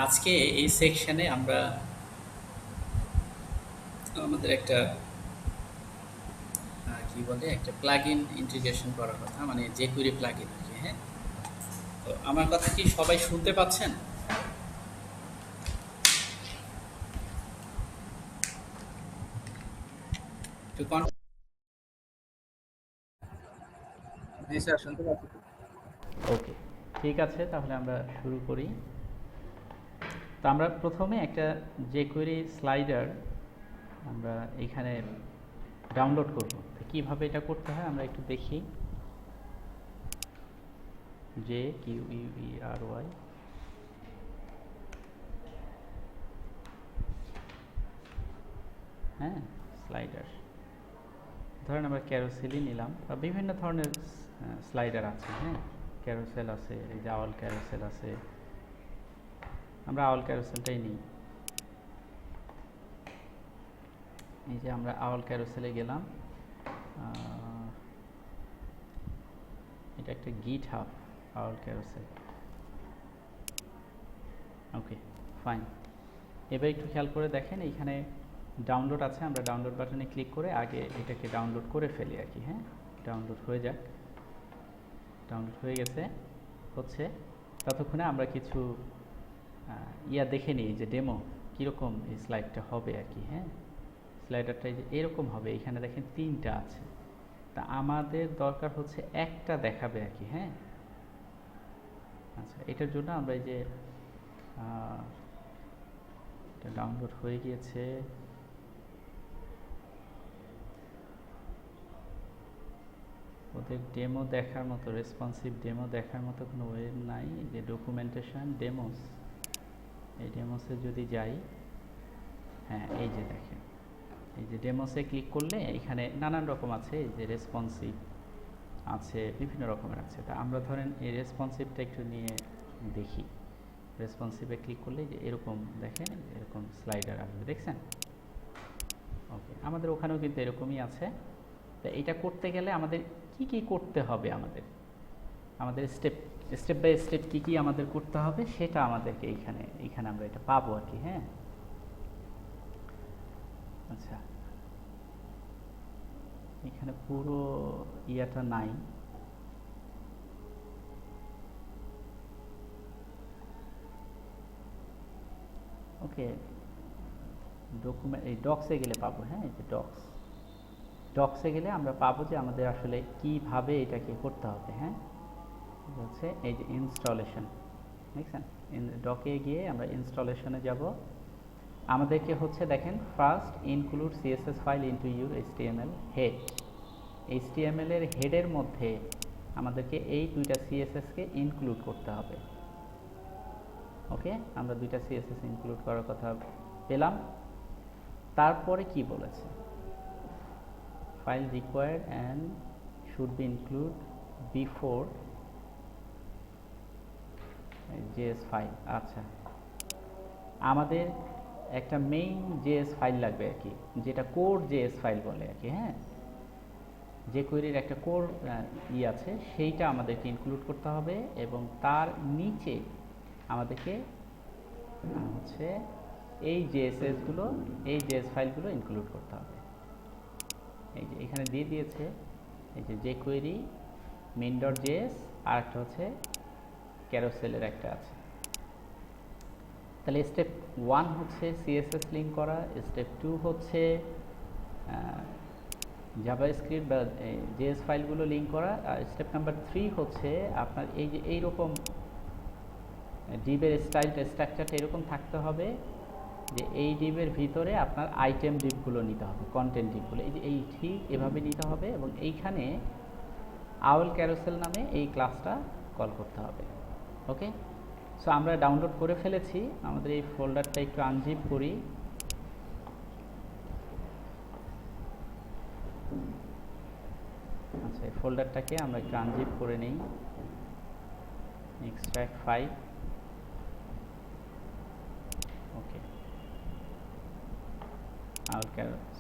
আজকে এই সেকশনে আমরা আমাদের একটা কি বলে একটা প্লাগইন ইন্টিগ্রেশন করার কথা, মানে jQuery প্লাগইন আর কি। হ্যাঁ, তো আমার কথা কি সবাই শুনতে পাচ্ছেন? একটু জি স্যার, শুনতে পাচ্ছি তো। ওকে, ঠিক আছে, তাহলে আমরা শুরু করি। তো আমরা প্রথমে একটা jQuery স্লাইডার আমরা এখানে ডাউনলোড করব। তো কীভাবে এটা করতে হয় আমরা একটু দেখি। jQuery, হ্যাঁ, স্লাইডার। ধরেন আমরা ক্যারোসেলই নিলাম, বা বিভিন্ন ধরনের স্লাইডার আছে। হ্যাঁ, ক্যারোসেল আছে, এই যে আওয়াল ক্যারোসেল আছে, আমরা আওয়াল ক্যারোসেলটাই নিই। এই যে আমরা আওয়াল ক্যারোসেলে গেলাম, এটা একটা গিট হাব আওয়াল ক্যারোসেল। ওকে, ফাইন। এবার একটু খেয়াল করে দেখেন, এইখানে ডাউনলোড আছে, আমরা ডাউনলোড বাটনে ক্লিক করে আগে এটাকে ডাউনলোড করে ফেলি আর কি। হ্যাঁ, ডাউনলোড হয়ে যাক। ডাউনলোড হয়ে গেছে, হচ্ছে। ততক্ষণে আমরা কিছু দেখে নিই যে ডেমো কীরকম এই স্লাইডটা হবে আর কি। হ্যাঁ, স্লাইডারটা যে এরকম হবে, এখানে দেখেন 3টা আছে, তা আমাদের দরকার হচ্ছে একটা দেখাবে আর কি। হ্যাঁ, আচ্ছা, এটার জন্য আমরা এই যে এটা ডাউনলোড হয়ে গিয়েছে। ওদের ডেমো দেখার মতো, রেসপন্সিভ ডেমো দেখার মতো কোনো ওয়ে নাই। যে ডকুমেন্টেশন ডেমোস, এই ডেমোসে যদি যাই, হ্যাঁ, এই যে দেখেন, এই যে ডেমোসে ক্লিক করলে এখানে নানান রকম আছে। এই যে রেসপন্সিভ আছে, বিভিন্ন রকমের আছে। তা আমরা ধরেন এই রেসপন্সিভটা একটু নিয়ে দেখি। রেসপন্সিভে ক্লিক করলে যে এরকম দেখেন, এরকম স্লাইডার আসবে, দেখছেন? ওকে, আমাদের ওখানেও কিন্তু এরকমই আছে। তো এটা করতে গেলে আমাদের কি কি করতে হবে, আমাদের আমাদের স্টেপ বাই স্টেপ কি কি আমাদের করতে হবে সেটা আমাদেরকে এইখানে এইখানে আমরা এটা পাবো আর কি। হ্যাঁ, আচ্ছা, এখানে পুরো ইয়াটা নাই। ওকে, ডকুমেন্ট এই ডক্সে গেলে পাবো। হ্যাঁ, এই যে ডক্সে গেলে আমরা পাবো যে আমাদের আসলে কিভাবে এটাকে করতে হবে। হ্যাঁ, হচ্ছে এই যে ইনস্টলেশন, দেখছেন? ডকে গিয়ে আমরা ইনস্টলেশনে যাব। আমাদেরকে হচ্ছে দেখেন, first include CSS file into your HTML head. HTML এর হেডের মধ্যে আমাদেরকে এই দুইটা সিএসএসকে ইনক্লুড করতে হবে। ওকে, আমরা দুইটা সিএসএস ইনক্লুড করার কথা পেলাম। তারপরে কি বলেছে? File required and should be include before JS file. আচ্ছা, আমাদের একটা মেইন জেএস ফাইল লাগবে আর কি, যেটা কোর জেএস ফাইল বলে আর কি। হ্যাঁ, যে কোয়েরির একটা কোর আছে, সেইটা আমাদেরকে ইনক্লুড করতে হবে, এবং তার নিচে আমাদেরকে হচ্ছে এই জেএসএসগুলো, এই জেএস ফাইলগুলো ইনক্লুড করতে হবে। এই যে এখানে দিয়ে দিয়েছে, এই যে কোয়েরি মেইন ডট জেএস, আর একটা হচ্ছে ক্যারোসেলের একটা আছে। তাহলে স্টেপ 1 হচ্ছে সিএসএস লিঙ্ক করা, স্টেপ 2 হচ্ছে জাভাস্ক্রিপ্ট বা জেএস ফাইলগুলো লিঙ্ক করা, আর স্টেপ নাম্বার 3 হচ্ছে আপনার এই যে এইরকম ডিবের স্ট্রাকচারটা এরকম থাকতে হবে যে এই ডিবের ভিতরে আপনার আইটেম ডিপগুলো নিতে হবে, কন্টেন্ট ডিপগুলো এই যে এই ঠিক এভাবে নিতে হবে, এবং এইখানে আউল ক্যারোসেল নামে এই ক্লাসটা কল করতে হবে। ওকে, সো আমরা ডাউনলোড করে ফেলেছি। আমাদের এই ফোল্ডারটা একটু আনজিপ করি। আচ্ছা, এই ফোল্ডারটাকে আমরা একটু আনজিপ করে নিই। Extract file. Okay, owl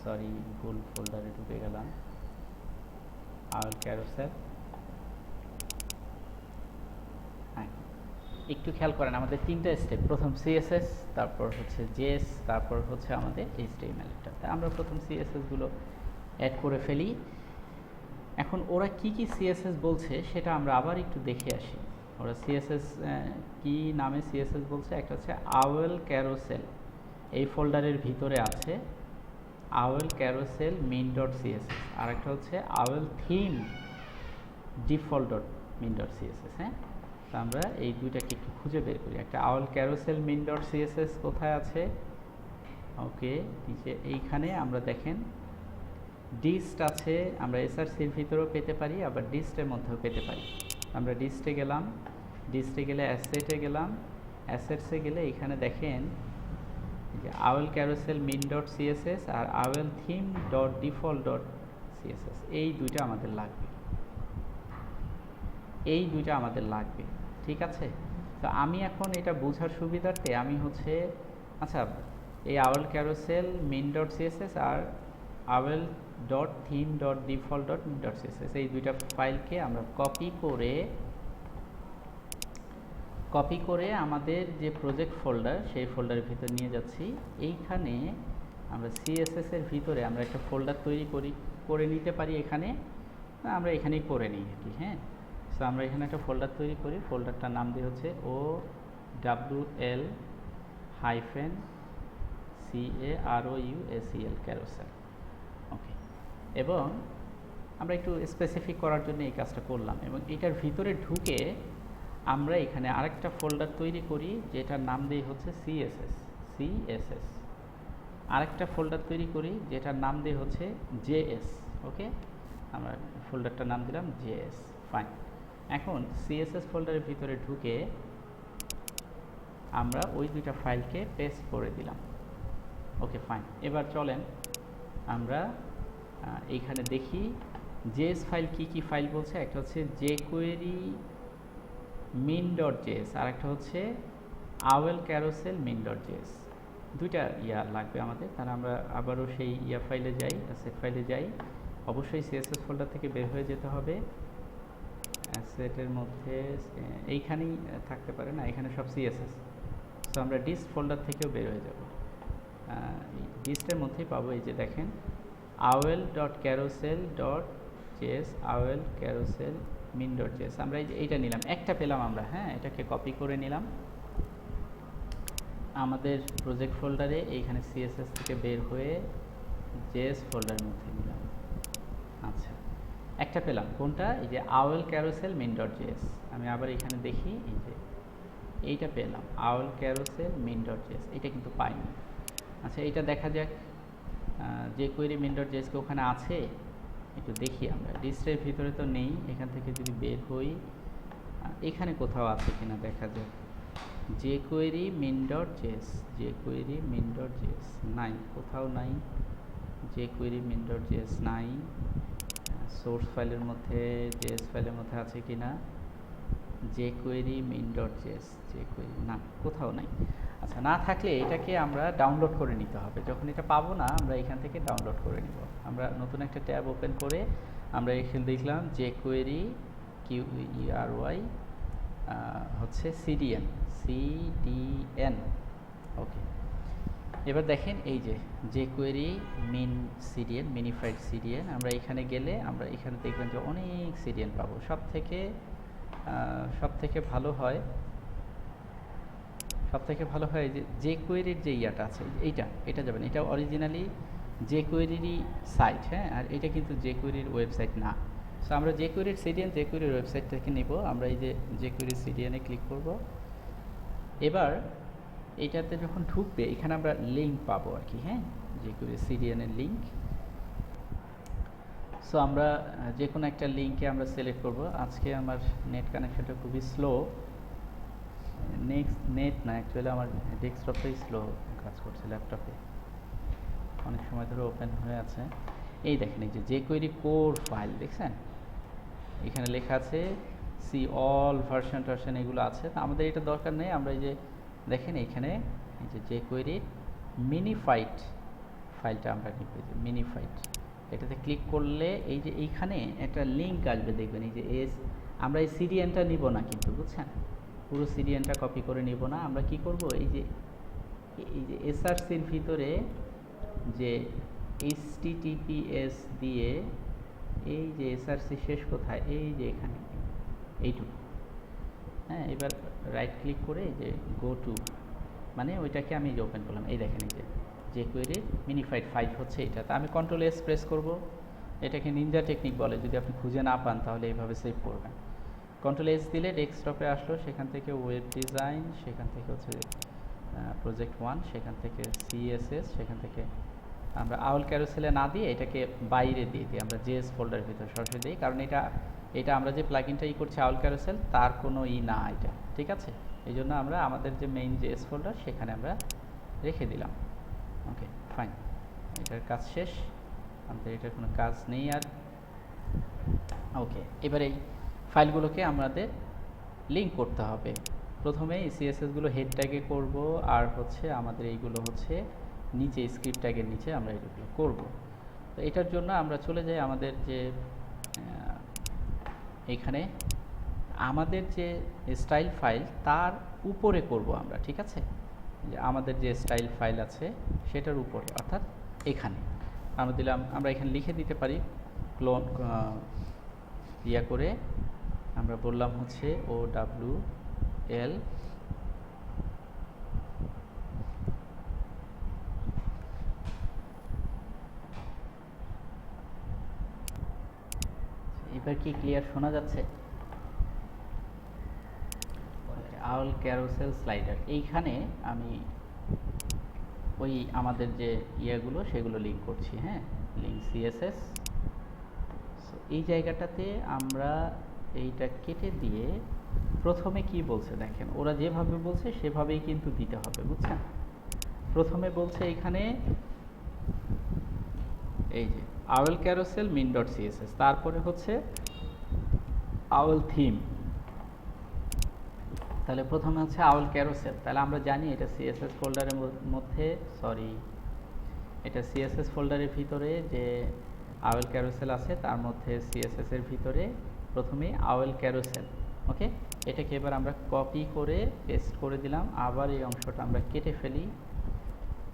sorry, ভুল ফোল্ডারে ঢুকে গেলাম। আউল ক্যারোসেল, হ্যাঁ, একটু খেয়াল করেন আমাদের তিনটা স্টেপ, প্রথম সিএসএস, তারপর হচ্ছে জেএস, তারপর হচ্ছে আমাদের এইচটিএমএল টা। আমরা প্রথম সিএসএস গুলো অ্যাড করে ফেলি। এখন ওরা কি কি সিএসএস বলছে সেটা আমরা আবার একটু দেখে আসি। ওরা সিএসএস কি নামে সিএসএস বলছে, একটা হচ্ছে আওয়েল ক্যারোসেল, এই ফোল্ডারের ভিতরে আছে owl carousel main dot CSS, আর একটা হচ্ছে owl theme default dot main dot CSS. হ্যাঁ, তো আমরা এই দুইটাকে একটু খুঁজে বের করি। একটা আওয়েল ক্যারোসেল মেইন ডট সিএসএস কোথায় আছে? ওকে, নিচে এইখানে আমরা দেখেন ডিস্ট আছে, আমরা এসআরসির ভিতরেও পেতে পারি, আবার ডিস্টের মধ্যেও পেতে পারি। আমরা ডিস্টে গেলাম, ডিস্টে গেলে অ্যাসেটে গেলাম, অ্যাসেটসে গেলে এখানে দেখেন যে owl carousel main dot CSS আর owl theme dot default dot CSS, এই দুইটা আমাদের লাগবে, এই দুইটা আমাদের লাগবে। ঠিক আছে, তো আমি এখন এটা বোঝার সুবিধার্থে আমি হচ্ছে আচ্ছা এই owl carousel main dot CSS আর owl dot theme dot default dot main dot CSS এই দুইটা ফাইলকে আমরা কপি করে আমাদের যে প্রজেক্ট ফোল্ডার সেই ফোল্ডারের ভিতর নিয়ে যাচ্ছি। এইখানে আমরা সিএসএস এর ভিতরে আমরা একটা ফোল্ডার তৈরি করে নিতে পারি, এখানে আমরা এখানেই করে নিই আর কি। হ্যাঁ, সো আমরা এখানে একটা ফোল্ডার তৈরি করি, ফোল্ডারটার নাম দিয়ে হচ্ছে OWL-CAROUSEL ক্যারোসেল। ওকে, এবং আমরা একটু স্পেসিফিক করার জন্য এই কাজটা করলাম, এবং এটার ভিতরে ঢুকে আমরা এখানে আরেকটা ফোল্ডার তৈরি করি যেটার নাম দিয়ে হচ্ছে সিএসএস, আরেকটা ফোল্ডার তৈরি করি যেটার নাম দিয়ে হচ্ছে জেএস। ওকে, আমরা ফোল্ডারটার নাম দিলাম জেএস। ফাইন, এখন সিএসএস ফোল্ডারের ভিতরে ঢুকে আমরা ওই দুইটা ফাইলকে পেস্ট করে দিলাম। ওকে ফাইন, এবার চলেন আমরা এইখানে দেখি জেএস ফাইল কি ফাইল বলছে। একটা হচ্ছে jQuery min.js আর একটা হচ্ছে আওয়েল ক্যারোসেল min.js। দুইটা লাগবে আমাদের, তাহলে আমরা আবারও সেই ফাইলে যাই, অ্যাসেট ফাইলে যাই। অবশ্যই সিএসএস ফোল্ডার থেকে বের হয়ে যেতে হবে। অ্যাসেটের মধ্যে এইখানেই থাকতে পারে না, এখানে সব সিএসএস, তো আমরা ডিস্ট ফোল্ডার থেকেও বের হয়ে যাব। ডিস্টের মধ্যেই পাবো, এই যে দেখেন owl.carousel.js আওয়েল ক্যারোসেল min.js। আমরা এইটা নিলাম, একটা পেলাম আমরা। হ্যাঁ, এটাকে কপি করে নিলাম আমাদের প্রজেক্ট ফোল্ডারে, এইখানে সিএসএস থেকে বের হয়ে জেএস ফোল্ডারের মধ্যে নিলাম। আচ্ছা, একটা পেলাম, কোনটা? এই যে আওয়েল ক্যারোসেল min.js। আমি আবার এখানে দেখি, এই যে এইটা পেলাম আওয়েল ক্যারোসেল min.js, এটা কিন্তু পাইনি। আচ্ছা, এটা দেখা যাক jQuery min.js কি ওখানে আছে, একটু দেখি আমরা। ডিস্টের ভিতরে তো নেই, এখান থেকে যদি বের হই এখানে কোথাও আছে কিনা দেখা যাক। jQuery min.js নাই, কোথাও নাই। jQuery min.js নাই। সোর্স ফাইলের মধ্যে জেএস ফাইলের মধ্যে আছে কিনা jQuery min.js, jQuery না, কোথাও নাই। আচ্ছা, না থাকলে এটাকে আমরা ডাউনলোড করে নিতে হবে। যখন এটা পাবো না, আমরা এখান থেকে ডাউনলোড করে নিব। আমরা নতুন একটা ট্যাব ওপেন করে আমরা এখানে লিখলাম jQuery QUERY হচ্ছে CDN। ওকে, এবার দেখেন এই যে jQuery min CDN, minified CDN। আমরা এখানে গেলে আমরা এখানে দেখবেন যে অনেক CDN পাবো। সব থেকে ভালো হয় যে jQuery-র যে ইয়াটা আছে, এটা যাবেন, এটা অরিজিনালি jQuery-রই সাইট। হ্যাঁ, আর এটা কিন্তু jQuery-র ওয়েবসাইট না। সো আমরা jQuery-র CDN jQuery-র ওয়েবসাইট থেকে নিব। আমরা এই যে jQuery CDN-এ ক্লিক করব। এবার এটাতে যখন ঢুকবে এখানে আমরা লিঙ্ক পাবো আর কি। হ্যাঁ, jQuery CDN-এর লিঙ্ক। সো আমরা যে কোনো একটা লিঙ্কে আমরা সিলেক্ট করব। আজকে আমার নেট কানেকশনটা খুবই স্লো, নেট না, অ্যাকচুয়ালি আমার ডেস্কটপটাই স্লো কাজ করছে, ল্যাপটপে অনেক সময় ধরে ওপেন হয়ে আছে। এই দেখেন, এই যে jQuery কোর ফাইল দেখছেন, এখানে লেখা আছে সি অল ভার্সন এগুলো আছে। আমাদের এটা দরকার নেই। আমরা এই যে দেখেন এখানে এই যে jQuery মিনিফাইড ফাইলটা আমরা নিব, এই যে মিনিফাইড, এটাতে ক্লিক করলে এই যে এইখানে একটা লিঙ্ক আসবে, দেখবেন এই যে আমরা এই CDN-টা নিব না কিন্তু, বুঝছেন, পুরো সিডিএনটা কপি করে নিব না, আমরা কি করব, এই যে এসআরসির ভিতরে যে এইচটিটিপিএস দিয়ে এই যে এসআরসি শেষ কোথায়, এই যে এখানে এইটুকু, হ্যাঁ। এবার রাইট ক্লিক করে এই যে গো টু, মানে ওইটাকে আমি যে ওপেন করলাম, এই দেখেন এই যে কোয়েরির মিনিফাইড ফাইল হচ্ছে এটা। তা আমি কন্ট্রোল এস প্রেস করব, এটাকে নিনজা টেকনিক বলে, যদি আপনি খুঁজে না পান তাহলে এইভাবে সেভ করবেন। কন্ট্রোল এস দিলে ডেস্কটপে আসলো, সেখান থেকে ওয়েব ডিজাইন, সেখান থেকে হচ্ছে প্রজেক্ট 1, সেখান থেকে সিএসএস, সেখান থেকে আমরা আউল ক্যারোসেলে না দিয়ে এটাকে বাইরে দিয়ে দিই, আমরা জেএস ফোল্ডারের ভিতরে সরাসরি দিই, কারণ এটা আমরা যে প্লাগইনটা করছি আউল ক্যারোসেল, তার কোনো না এটা, ঠিক আছে। এই জন্য আমরা আমাদের যে মেইন জেএস ফোল্ডার সেখানে আমরা রেখে দিলাম। ওকে ফাইন, এটার কাজ শেষ, আমাদের এটার কোনো কাজ নেই আর। ওকে, এবার এই ফাইলগুলোকে আমাদের লিঙ্ক করতে হবে। প্রথমে এই সিএসএসগুলো হেড ট্যাগে করব, আর হচ্ছে আমাদের এইগুলো হচ্ছে নিচে স্ক্রিপ্ট ট্যাগের নিচে আমরা এগুলো করব। তো এটার জন্য আমরা চলে যাই আমাদের যে এখানে আমাদের যে স্টাইল ফাইল তার উপরে করব আমরা, ঠিক আছে। যে আমাদের যে স্টাইল ফাইল আছে সেটার উপরে, অর্থাৎ এখানে আমরা দিলাম, আমরা এখানে লিখে দিতে পারি ক্লোন করে, আমরা বললাম হচ্ছে OWL এবার কি ক্লিয়ার শোনা যাচ্ছে? আউল ক্যারোসেল স্লাইডার, এইখানে আমি ওই আমাদের যে ইয়েগুলো সেগুলো লিঙ্ক করছি, হ্যাঁ, লিঙ্ক সিএসএস। এই জায়গাটাতে আমরা এইটা কেটে দিয়ে প্রথমে কি বলছে দেখেন, ওরা যেভাবে বলছে সেভাবেই কিন্তু দিতে হবে, বুঝছেন। প্রথমে বলছে এখানে এই যে আউল ক্যারোসেল মিন ডট সিএসএস, তারপরে হচ্ছে আউল থিম। তাহলে প্রথমে হচ্ছে আউল ক্যারোসেল, তাহলে আমরা জানি এটা সিএসএস ফোল্ডারের মধ্যে, এটা সিএসএস ফোল্ডারের ভিতরে যে আউল ক্যারোসেল আছে তার মধ্যে সিএসএস এর ভিতরে প্রথমে আউল ক্যারোসেল। ওকে, এটাকে এবার আমরা কপি করে পেস্ট করে দিলাম, আবার এই অংশটা আমরা কেটে ফেলি,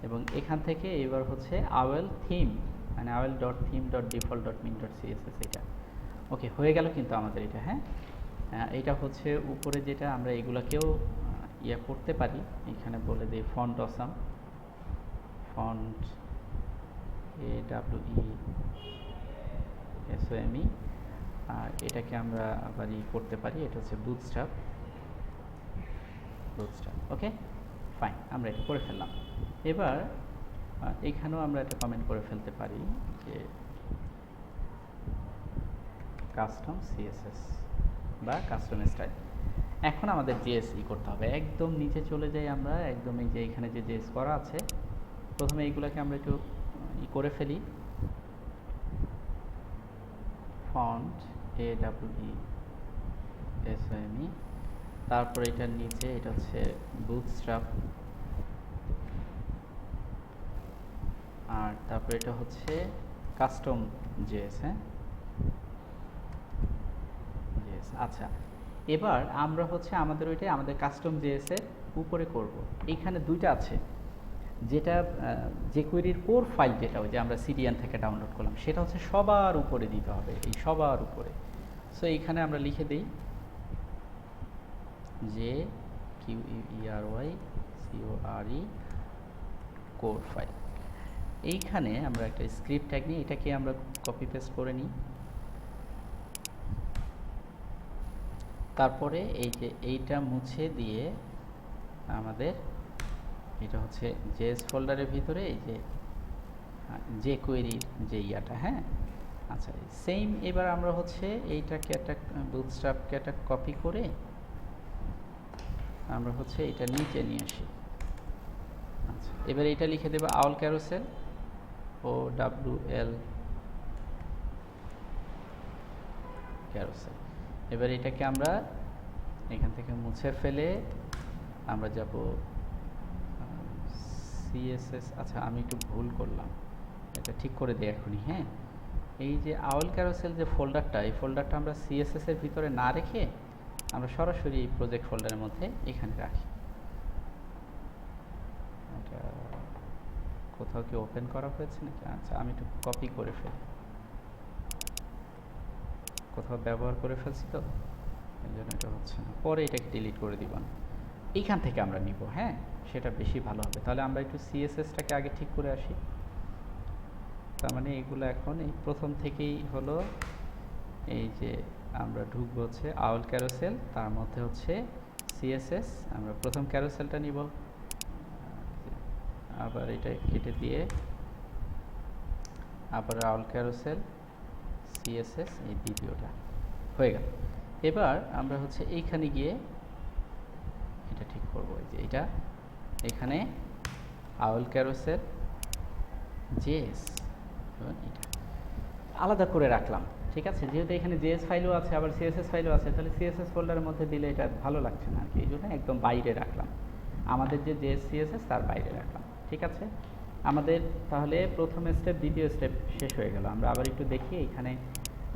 এবং এখান থেকে এবার হচ্ছে আউল থিম, মানে owl dot theme dot default dot min dot CSS, এটা ওকে হয়ে গেল কিন্তু আমাদের এটা। হ্যাঁ, এটা হচ্ছে উপরে যেটা আমরা এগুলাকেও করতে পারি, এখানে বলে দিই ফন্ট অসাম, ফন্ট AWESOME, আর এটাকে আমরা আবার করতে পারি, এটা হচ্ছে বুটস্ট্র্যাপ। ওকে ফাইন, আমরা এটা করে ফেললাম। এবার এখানেও আমরা এটা কমেন্ট করে ফেলতে পারি যে কাস্টম সিএসএস বা কাস্টম স্টাইল। এখন আমাদের জেএসই করতে হবে, একদম নিচে চলে যাই আমরা, একদম এই যে এখানে যে জেএস করা আছে, প্রথমে এইগুলোকে আমরা একটু করে ফেলি, ফন্ট AWESOME, তারপর এটার নিচে এটা হচ্ছে বুটস্ট্র্যাপ, আর তারপর এটা হচ্ছে কাস্টম জেএস। হ্যাঁ, আচ্ছা, এবার আমরা হচ্ছে আমাদের ওইটাই আমাদের কাস্টম জেএস এর উপরে করব। এইখানে দুইটা আছে, যেটা যে কোয়েরির কোর ফাইল যেটা ওই যে আমরা সিডিএন থেকে ডাউনলোড করলাম সেটা হচ্ছে সবার উপরে দিতে হবে, এই সবার উপরে। সো এইখানে আমরা লিখে দিই যে QUERY কোর ফাইল। এইখানে আমরা একটা স্ক্রিপ্ট ট্যাগ নিই, এটাকে আমরা কপি পেস্ট করে নিই, তারপরে এই যে এইটা মুছে দিয়ে আমাদের এটা হচ্ছে জেএস ফোল্ডারের ভিতরে এই যে কোয়েরির যে ইয়াটা, হ্যাঁ আচ্ছা সেম। এবার আমরা হচ্ছে এইটাকে একটা বুটস্ট্র্যাপকে একটা কপি করে আমরা হচ্ছে এটা নিচে নিয়ে আসি। আচ্ছা, এবার এটা লিখে দেবো আউল ক্যারোসেল, OWL ক্যারোসেল। এবার এটাকে আমরা এখান থেকে মুছে ফেলে আমরা যাব সিএসএস। আচ্ছা, আমি একটু ভুল করলাম, এটা ঠিক করে দিই এখনই। হ্যাঁ, এই যে আউল ক্যারোসেল যে ফোল্ডারটা, এই ফোল্ডারটা আমরা সিএসএস এর ভিতরে না রেখে আমরা সরাসরি প্রজেক্ট ফোল্ডারের মধ্যে এখানে রাখি। এটা কোথাও কি ওপেন করা হয়েছে নাকি? আচ্ছা, আমি একটু কপি করে ফেলি, কোথাও ব্যবহার করে ফেলছি তো এই জন্য এটা হচ্ছে না। পরে এটাকে ডিলিট করে দিব না, এইখান থেকে আমরা নিব। হ্যাঁ, সেটা বেশি ভালো হবে। তাহলে আমরা একটু সিএসএসটাকে আগে ঠিক করে আসি। তার মানে এগুলো এখন এই প্রথম থেকেই হলো, এই যে আমরা ঢুকবো হচ্ছে আউল ক্যারোসেল, তার মধ্যে হচ্ছে সিএসএস। আমরা প্রথম ক্যারোসেলটা নিব, আবার এটা কেটে দিয়ে আবার আউল ক্যারোসেল সিএসএস, এই দ্বিতীয়টা হয়ে গেল। এবার আমরা হচ্ছে এইখানে গিয়ে এটা ঠিক করবো। এই যে এটা এখানে আউল ক্যারোসেল জেএস, এটা আলাদা করে রাখলাম। ঠিক আছে, যেহেতু এখানে জেএস ফাইলও আছে আবার সিএসএস ফাইলও আছে, তাহলে সিএসএস ফোল্ডারের মধ্যে দিলে এটা ভালো লাগছে না আর কি, এই জন্য একদম বাইরে রাখলাম। আমাদের যে জেএস সিএসএস তার বাইরে রাখলাম। ঠিক আছে, আমাদের তাহলে প্রথম স্টেপ দ্বিতীয় স্টেপ শেষ হয়ে গেল। আমরা আবার একটু দেখি, এখানে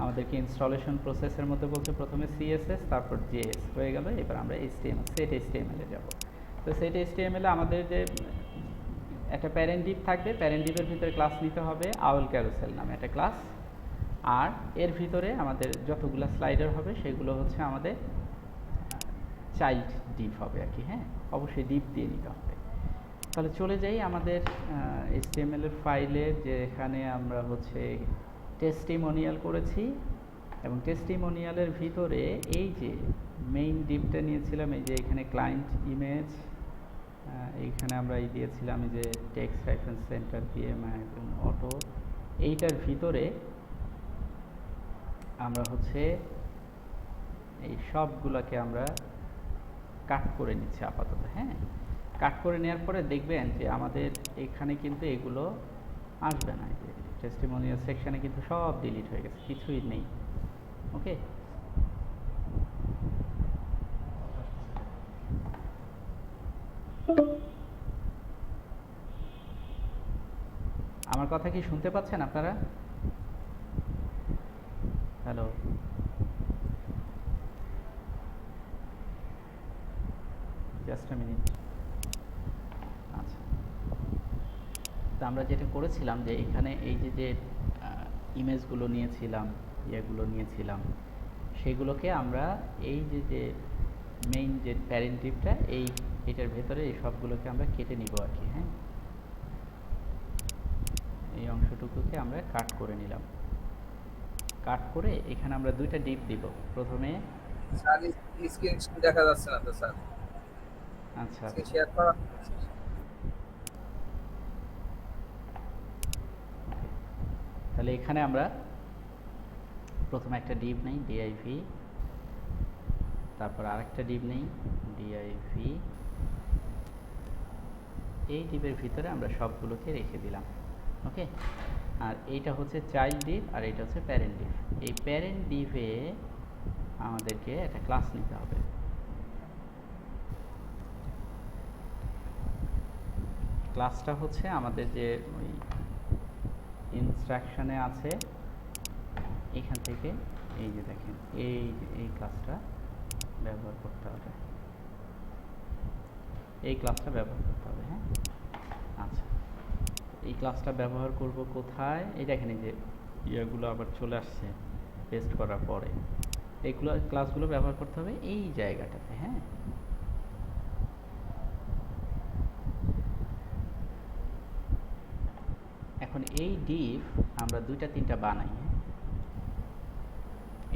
আমাদেরকে ইনস্টলেশন প্রসেসের মধ্যে বলছে প্রথমে সিএসএস তারপর জেএস হয়ে গেল। এবার আমরা এইচটিএমএল সেট এইচটিএমএলে যাব। তো সেট এইচটিএমএলে আমাদের যে একটা প্যারেন্ট ডিপ থাকবে, প্যারেন্ট ডিপের ভিতরে ক্লাস নিতে হবে আউল ক্যারোসেল নামে একটা ক্লাস, আর এর ভিতরে আমাদের যতগুলো স্লাইডার হবে সেগুলো হচ্ছে আমাদের চাইল্ড ডিপ হবে আর কি। হ্যাঁ, অবশ্যই ডিপ দিয়ে নিতে হবে। তাহলে চলে যাই আমাদের এইচটিএমএল এর ফাইলে, যে এখানে আমরা হচ্ছে টেস্টিমোনিয়াল করেছি, এবং টেস্টিমোনিয়ালের ভিতরে এই যে মেইন ডিপটা নিয়েছিলাম, এই যে এখানে ক্লায়েন্ট ইমেজ, এইখানে আমরা এই দিয়েছিলাম এই যে টেক্সট রেফারেন্স সেন্টার দিয়ে অটো, এইটার ভিতরে আমরা হচ্ছে এই সবগুলোকে আমরা কাট করে নিচ্ছি আপাতত। হ্যাঁ, কাট করে নেওয়ার পরে দেখবেন যে আমাদের এখানে কিন্তু এগুলো আসবে না। এই যে টেস্টিমোনিয়াল সেকশানে কিন্তু সব ডিলিট হয়ে গেছে, কিছুই নেই। ওকে, আমার কথা কি শুনতে পাচ্ছেন আপনারা? Hello, just a minute. আচ্ছা, তো আমরা যেটা করেছিলাম যে এখানে এই যে যে ইমেজগুলো নিয়েছিলাম, ইয়েগুলো নিয়েছিলাম, সেগুলোকে আমরা এই যে যে মেইন যে প্যারেন্ট ডিপটা এটার ভেতরে এই সবগুলোকে আমরা কেটে নিব আর কি। হ্যাঁ, এই অংশটুকুকে আমরা কাট করে নিলাম। কাট করে এখানে আমরা দুইটা ডিপ দিব। প্রথমে স্যার স্ক্রিন দেখা যাচ্ছে না তো স্যার। আচ্ছা, স্ক্রিন শেয়ার করা। তাহলে এখানে আমরা প্রথমে একটা ডিপ নেই ডিআইভি, তারপর আরেকটা ডিপ নেই ডিআইভি, এই ডিপের ভিতরে আমরা সবগুলোকে রেখে দিলাম। ওকে, আর এইটা হচ্ছে চাইল্ড ডিপ আর এইটা হচ্ছে প্যারেন্ট ডিপ। এই প্যারেন্ট ডিপে আমাদেরকে একটা ক্লাস নিতে হবে। ক্লাসটা হচ্ছে আমাদের যে ওই ইনস্ট্রাকশনে আছে, এখান থেকে এই যে দেখেন এই ক্লাসটা ব্যবহার করতে হবে, এই ক্লাসটা ব্যবহার করতে হবে। হ্যাঁ, আচ্ছা, এই ক্লাসটা ব্যবহার করব কোথায়? এই দেখেন এই যে ইয়েগুলো আবার চলে আসছে পেস্ট করার পরে, এইগুলো ক্লাসগুলো ব্যবহার করতে হবে এই জায়গাটাতে। হ্যাঁ, এখন এই ডিপ আমরা দুইটা তিনটা বানাই।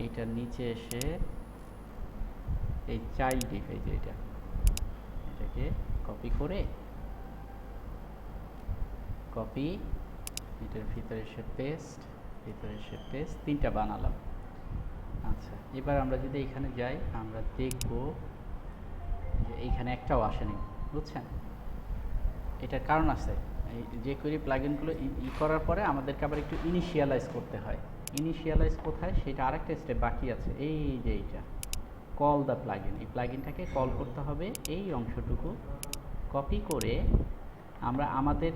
এইটার নিচে এসে এই চাইল্ড ডিপ, এই যে এটাকে কপি করে কপি, এটার ভিতরে এসে পেস্ট, ভিতরে এসে পেস্ট, তিনটা বানালাম। আচ্ছা, এবার আমরা যদি এখানে যাই আমরা দেখব যে এইখানে একটাও আসেনি। বুঝছেন, এটার কারণ আছে। এই যে কোয়েরি প্লাগইনগুলো করার পরে আমাদেরকে আবার একটু ইনিশিয়ালাইজ করতে হয়। ইনিশিয়ালাইজ কোথায় সেটা আরেকটা স্টেপ বাকি আছে। এই যে এইটা কল দ্য প্লাগইন, এই প্লাগইনটাকে কল করতে হবে। এই অংশটুকু কপি করে আমরা আমাদের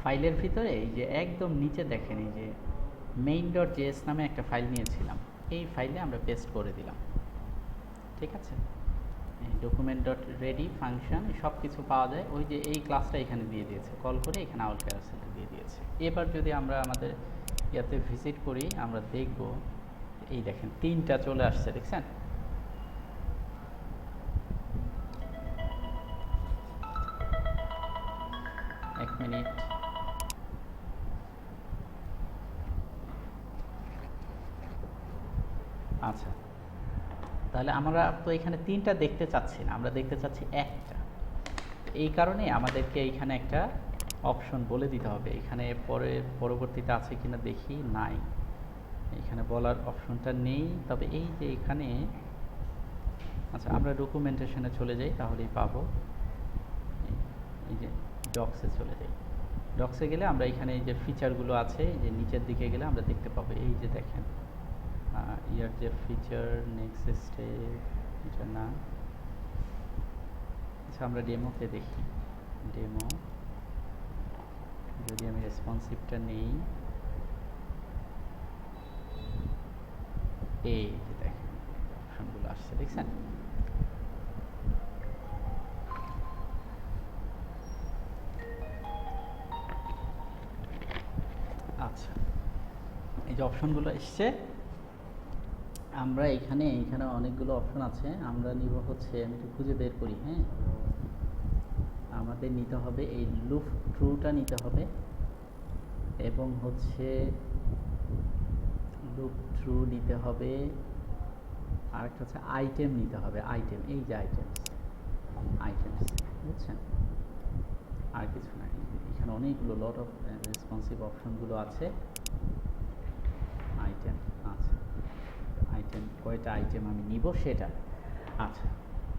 ফাইলের ভিতরে এই যে একদম নিচে দেখেন এই যে main.js নামে একটা ফাইল নিয়েছিলাম, এই ফাইলে আমরা পেস্ট করে দিলাম। ঠিক আছে। ডকুমেন্ট ডট রেডি ফাংশন সব কিছু পাওয়া যায়, ওই যে এই ক্লাসটা এখানে দিয়ে দিয়েছে, কল করে এখানে আউল ক্যারাসেলে দিয়ে দিয়েছে। এবার যদি আমরা আমাদের ইয়াতে ভিজিট করি আমরা দেখব এই দেখেন 3টা চলে আসছে, দেখছেন? এক মিনিট। আচ্ছা, তাহলে আমরা তো এখানে 3টা দেখতে চাচ্ছি না, আমরা দেখতে চাচ্ছি একটা। এই কারণে আমাদেরকে এইখানে একটা অপশন বলে দিতে হবে। এখানে পরবর্তীতে আছে কিনা দেখি, নাই, এখানে বলার অপশনটা নেই। তবে এই যে এখানে, আচ্ছা আমরা ডকুমেন্টেশনে চলে যাই, তাহলেই পাবো। এই যে ডক্সে চলে যাই, ডক্সে গেলে আমরা এখানে এই যে ফিচারগুলো আছে, এই যে নিচের দিকে গেলে আমরা দেখতে পাবো। এই যে দেখেন ইয়ার যে ফিচার নেক্সট স্টেপ, এটা না। আচ্ছা আমরা ডেমোতে দেখি, ডেমো যদি আমি রেসপন্সিভটা নেই, এই যে দেখেন অপশনগুলো আসছে, দেখছেন? আচ্ছা, এই যে অপশনগুলো এসছে, আমরা এখানে অনেকগুলো অপশন আছে। আমরা নিব হচ্ছে, আমি একটু খুঁজে বের করি। হ্যাঁ, আমাদের নিতে হবে এই লুপ ট্রুটা নিতে হবে, এবং হচ্ছে লুপ ট্রু নিতে হবে, আর একটা হচ্ছে আইটেম নিতে হবে। আইটেম, এই যে আইটেমস, বুঝছেন? আর কিছু না, এখানে অনেকগুলো লট অফ রেসপন্সিভ অপশনগুলো আছে। আইটেম, আচ্ছা আইটেম, কয়টা আইটেম আমি নিব সেটা। আচ্ছা,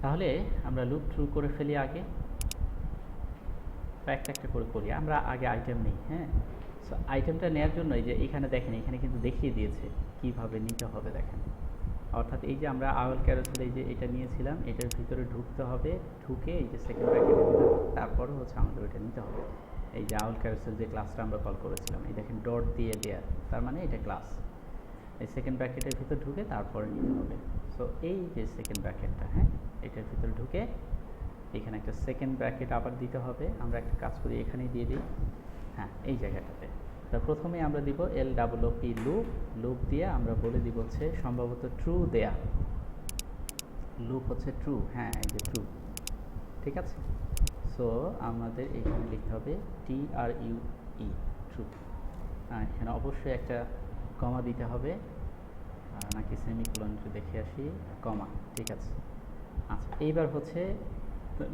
তাহলে আমরা লুপ থ্রু করে ফেলি আগে, একটা একটা করে করি। আমরা আগে আইটেম নিই। হ্যাঁ, সো আইটেমটা নেওয়ার জন্য এই যে এখানে দেখেন, এখানে কিন্তু দেখিয়ে দিয়েছে কিভাবে নিতে হবে। দেখেন, অর্থাৎ এই যে আমরা আউল ক্যারোসেল এই যে এটা নিয়েছিলাম, এটার ভিতরে ঢুকতে হবে, ঢুকে এই যে সেকেন্ড ব্র্যাকেটে দিলাম, তারপরে হচ্ছে আমাদের ওইটা নিতে হবে। এই যে আউল ক্যারোসেল যে ক্লাসটা আমরা কল করেছিলাম, এই দেখেন ডট দিয়ে দেয়া, তার মানে এটা ক্লাস। এই সেকেন্ড ব্র্যাকেটের ভিতর ঢুকে তারপরে নিতে হবে। সো এই যে সেকেন্ড ব্র্যাকেটটা, হ্যাঁ, এটার ভিতরে ঢুকে এখানে একটা সেকেন্ড ব্র্যাকেট আবার দিতে হবে। আমরা একটা কাজ করি, এখানেই দিয়ে দিই। হ্যাঁ, এই জায়গাটাতে তা প্রথমে আমরা দিব LOOP লুপ, লুপ দিয়ে আমরা বলে দিব হচ্ছে সম্ভবত ট্রু দেয়া, লুপ হচ্ছে ট্রু। হ্যাঁ, এই যে ট্রু, ঠিক আছে। সো আমাদের এখানে লিখতে হবে TRUE, ট্রু। এখানে অবশ্যই একটা কমা দিতে হবে, নাকি সেমিকোলন একটু দেখে আসি, কমা, ঠিক আছে। আচ্ছা, এইবার হচ্ছে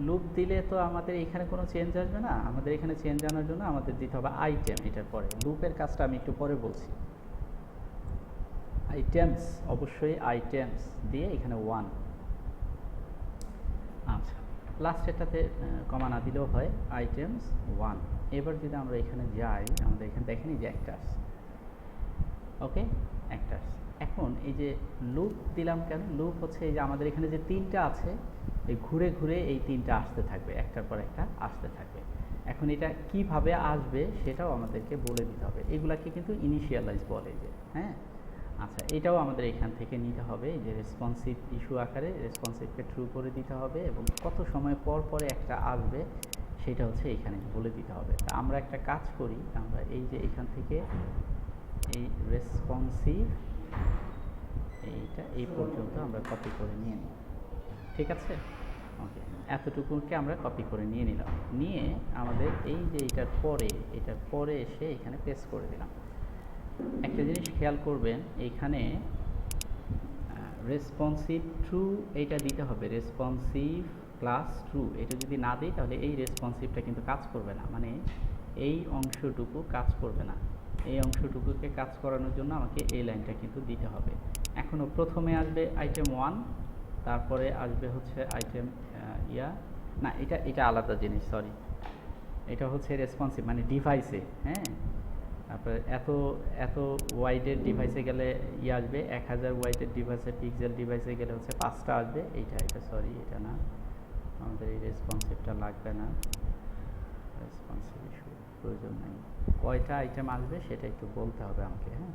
লুপ দিলে তো আমাদের এখানে কোনো চেঞ্জ আসবে না, আমাদের এখানে চেঞ্জ আনার জন্য আমাদের দিতে হবে আইটেম। এটার পরে লুপের কাজটা আমি একটু পরে বলছি। আইটেমস, অবশ্যই আইটেমস দিয়ে এখানে 1। আচ্ছা, লাস্টেরটাতে কমা না দিলেও হয়, আইটেমস 1। এবার যদি আমরা এখানে যাই, আমাদের এখানে দেখেনি যে একটা আসছে, ওকে, একটা আসছে। এখন এই যে লুপ দিলাম কেন, লুপ হচ্ছে এই যে আমাদের এখানে যে 3টা আছে, এই ঘুরে ঘুরে এই 3টা আসতে থাকবে, একটার পর একটা আসতে থাকবে। এখন এটা কিভাবে আসবে সেটাও আমাদেরকে বলে দিতে হবে। এগুলাকে কিন্তু ইনিশিয়ালাইজ বলে যে, হ্যাঁ। আচ্ছা, এটাও আমাদের এখান থেকে নিতে হবে, যে রেসপন্সিভ ইস্যু আকারে রেসপন্সিভকে ট্রু করে দিতে হবে, এবং কত সময় পর পরে একটা আসবে সেটা হচ্ছে এখানে বলে দিতে হবে। তা আমরা একটা কাজ করি, আমরা এই যে এখান থেকে এই রেসপন্সিভ এইটা এই পর্যন্ত আমরা কপি করে নিয়ে নিই, ঠিক আছে। ওকে, এতটুকুকে আমরা কপি করে নিয়ে নিলাম, নিয়ে আমাদের এই যে এটার পরে এসে এখানে পেস্ট করে দিলাম। একটা জিনিস খেয়াল করবেন, এখানে রেসপন্সিভ ট্রু এইটা দিতে হবে, রেসপন্সিভ প্লাস ট্রু। এটা যদি না দিই তাহলে এই রেসপন্সিভটা কিন্তু কাজ করবে না, মানে এই অংশটুকু কাজ করবে না। এই অংশটুকুকে কাজ করানোর জন্য আমাকে এই লাইনটা কিন্তু দিতে হবে। এখনও প্রথমে আসবে আইটেম 1, তারপরে আসবে হচ্ছে আইটেম না, এটা আলাদা জিনিস, সরি। এটা হচ্ছে রেসপন্সিভ মানে ডিভাইসে, হ্যাঁ। তারপরে এত ওয়াইডের ডিভাইসে গেলে আসবে 1000 ওয়াইডের ডিভাইসে, পিক্সেল ডিভাইসে গেলে হচ্ছে 5টা আসবে। এটা সরি, এটা না, আমাদের এই রেসপন্সিভটা লাগবে না, রেসপন্সিভ ইস্যু প্রয়োজন নেই। কয়টা আইটেম আসবে সেটা একটু বলতে হবে আমাকে, হ্যাঁ।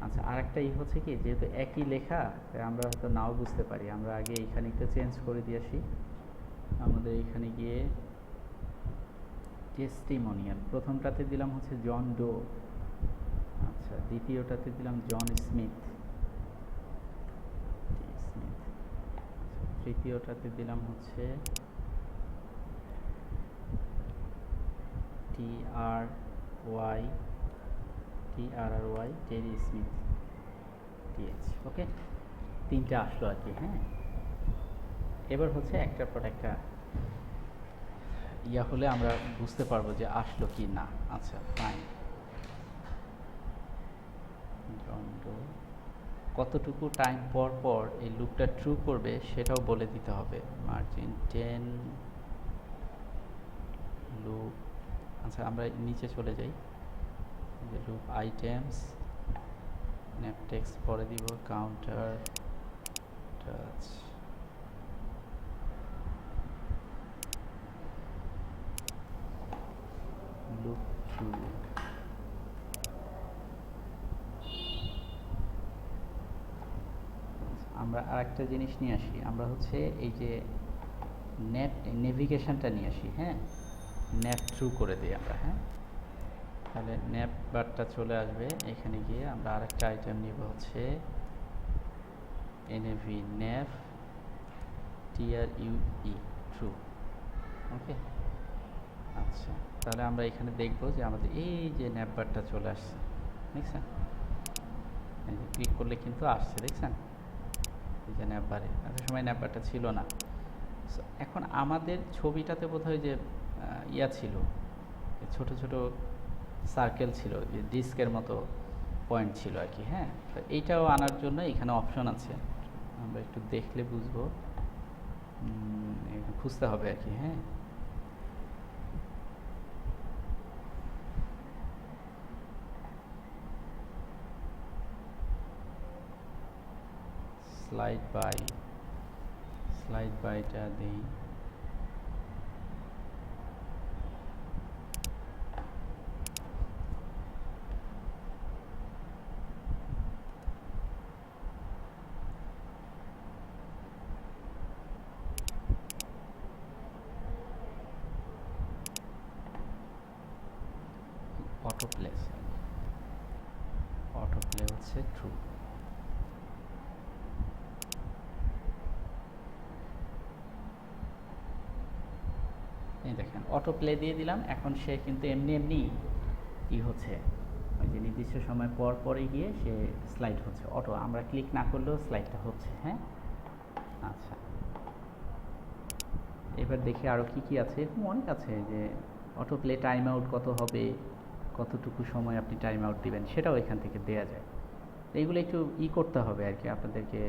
আচ্ছা, আচ্ছা, আরেকটা হচ্ছে কি, যেহেতু একই লেখা তাই আমরা হয়তো নাও বুঝতে পারি। আমরা আগে এখানে একটু চেঞ্জ করে দিয়ে আসি। আমাদের এখানে গিয়ে টেস্টিমোনিয়াল, প্রথমটাতে দিলাম হচ্ছে জন ডো। আচ্ছা, দ্বিতীয়টাতে দিলাম জন স্মিথ, স্মিথ। তৃতীয়টাতে দিলাম হচ্ছে টি আর ওয়াই, টেরি স্মিথ, টিএইচ। ওকে, তিনটা আসলো আর কি। হ্যাঁ, এবার হচ্ছে একটার পর একটা ইয়া হলে আমরা বুঝতে পারবো যে আসলো কি না। আচ্ছা, ফাইন। কতটুকু টাইম পর পর এই লুপটা ট্রু করবে সেটাও বলে দিতে হবে। Margin 10 loop. আচ্ছা, আমরা নিচে চলে যাই, যে লুপ আইটেমস, নেপ টেক্সট পরে দিব, কাউন্টার টাচ, লুপ ট্রু। আমরা আরেকটা জিনিস নিয়ে আসি, আমরা হচ্ছে এই যে নেভিগেশনটা নিয়ে আসি। হ্যাঁ, ন্যাপ থ্রু করে দিই আমরা। হ্যাঁ, তাহলে ন্যাপ বারটা চলে আসবে। এখানে গিয়ে আমরা আরেকটা আইটেম নিব হচ্ছে এনএভি ন্যাপ TRUE ট্রু। ওকে, আচ্ছা, তাহলে আমরা এখানে দেখব যে আমাদের এই যে ন্যাপ বারটা চলে আসছে, দেখছেন? এই যে ক্লিক করলে কিন্তু আসছে, দেখছেন? এই যে ন্যাপ বারে, এত সময় ন্যাপ বারটা ছিল না। এখন আমাদের ছবিটাতে বোধহয় যে ইয়া ছিল, ছোট ছোট সার্কেল ছিল, যে ডিস্কের মতো পয়েন্ট ছিল আর কি। হ্যাঁ, তো এইটাও আনার জন্য এখানে অপশন আছে, আমরা একটু দেখলে বুঝবো। খুঁজতে হবে আর কি। হ্যাঁ, স্লাইড বাইটা দিই। অটো প্লে হচ্ছে ট্রু। এই দেখেন, অটো প্লে দিয়ে দিলাম। এখন সে কিন্তু এমনি এমনি কি হচ্ছে, ওই যে নির্দিষ্ট সময় পর পরে গিয়ে সে স্লাইড হচ্ছে অটো, আমরা ক্লিক না করলেও স্লাইডটা হচ্ছে। হ্যাঁ, আচ্ছা, এবার দেখি আরও কি কি আছে। এরকম অনেক আছে, যে অটো প্লে টাইম আউট কত হবে, কতটুকু সময় আপনি টাইম আউট দিবেন, সেটাও এখান থেকে দেয়া যায়। এইগুলো একটু করতে হবে আর কি, আপনাদেরকে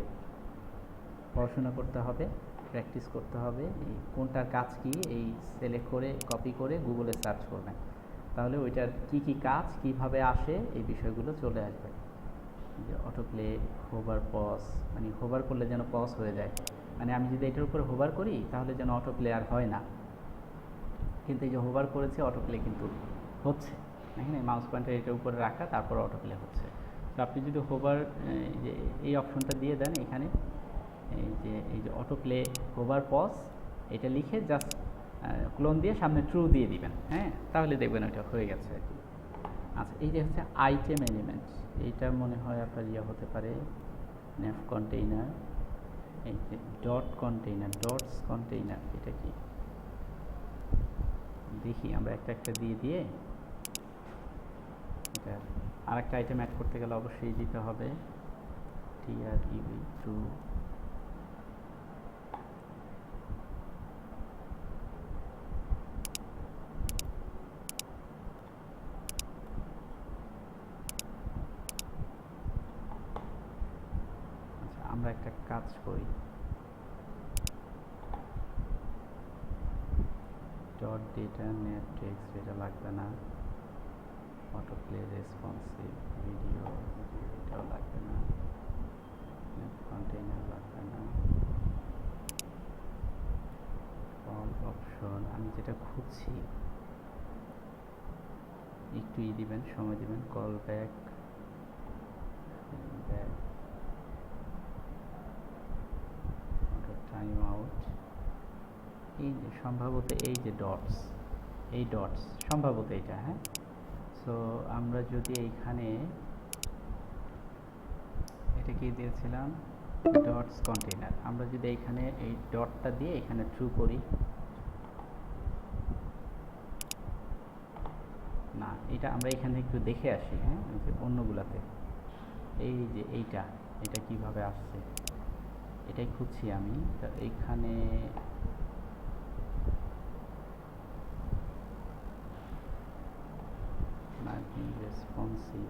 পড়াশোনা করতে হবে, প্র্যাকটিস করতে হবে। এই কোনটার কাজ কি, এই সিলেক্ট করে কপি করে গুগলে সার্চ করবেন, তাহলে ওইটার কি কি কাজ কিভাবে আসে এই বিষয়গুলো চলে আসবে। যে অটো প্লে, হোভার পজ, মানে হোভার করলে যেন পজ হয়ে যায়, মানে আমি যদি এটার উপরে হোভার করি তাহলে যেন অটো প্লে আর হয় না, কিন্তু এই যে হোভার করেছে অটো প্লে কিন্তু হচ্ছে। এখানে মাউস পয়েন্টার এটার উপরে রাখা, তারপর অটো প্লে হচ্ছে। তো আপনি যদি হোভার যে এই অপশনটা দিয়ে দেন এখানে, এই যে অটো প্লে হোভার পজ, এটা লিখে জাস্ট ক্লোন দিয়ে সামনে ট্রু দিয়ে দিবেন। হ্যাঁ, তাহলে দেখবেন ওইটা হয়ে গেছে আর কি। আচ্ছা, এই যে হচ্ছে আইটেম এলিমেন্ট, এইটা মনে হয় আপনার ইয়ে হতে পারে নেভ কন্টেইনার। এই যে ডটস কন্টেইনার, এটা কি দেখি আমরা একটা একটা দিয়ে দিয়ে এটা আরেকটা আইটেম অ্যাড করতে গেলে অবশ্যই দিতে হবে TRUE ট্রু। আচ্ছা, আমরা একটা কাজ করি, ডট ডেটা নেট টেক্সট, এটা লাগবে না। অটো প্লে রেসপন্সিভ ভিডিও, এটাও লাগবে না। নেট কন্টেইনার লাগবে না। অল অপশন, আমি যেটা খুঁজছি একটু দিবেন, সময় দিবেন। কল ব্যাক, টাইম আউট, এই যে সম্ভবত এই যে ডটস, এই ডটস সম্ভবত এটা, হ্যাঁ। সো আমরা যদি এইখানে এটা কি দিয়েছিলাম, ডটস কন্টেইনার, আমরা যদি এইখানে এই ডটটা দিয়ে এখানে ট্রু করি, না এটা আমরা এখানে একটু দেখে আসি, হ্যাঁ অন্যগুলাতে এই যে এটা কিভাবে আসছে এটাই খুঁজছি আমি। তো এইখানে margin responsive,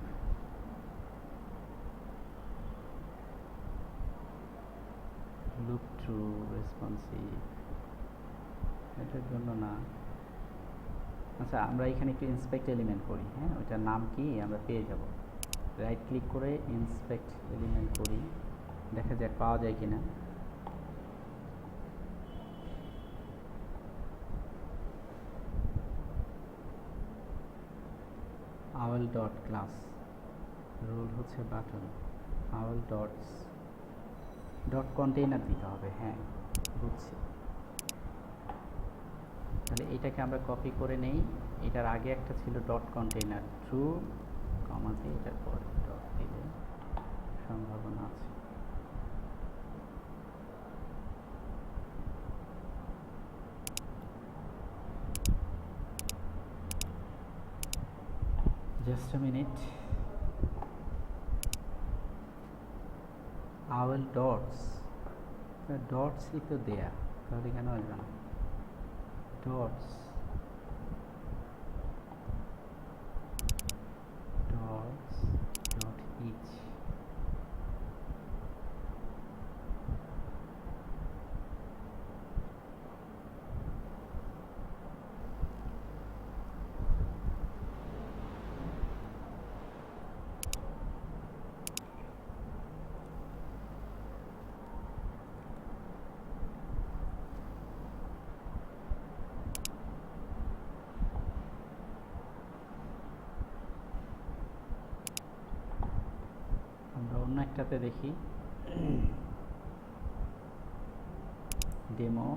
loop true responsive, এটার জন্য না। আচ্ছা আমরা এখানে একটু ইন্সপেক্ট এলিমেন্ট করি, হ্যাঁ ওইটার নাম কি আমরা পেয়ে যাব। রাইট ক্লিক করে ইন্সপেক্ট এলিমেন্ট করি, দেখা যাক পাওয়া যায় কিনা। আওয়াল ডট ক্লাস, রোল হচ্ছে বাটন, আওয়াল ডটস, ডট কন্টেইনার দিতে হবে, হ্যাঁ বুঝছি। তাহলে এটাকে আমরা কপি করে নেই, এটার আগে একটা ছিল ডট কন্টেইনার, ট্রু কমাতে এটার পরে ডট দিলে সম্ভাবনা আছে। Just a minute. Owl dots, ডটসই তো দেয়া, তাহলে কেন আসবে না? ডটস ডটস ডট ইচ, আমরা অন্য একটাতে দেখি, demo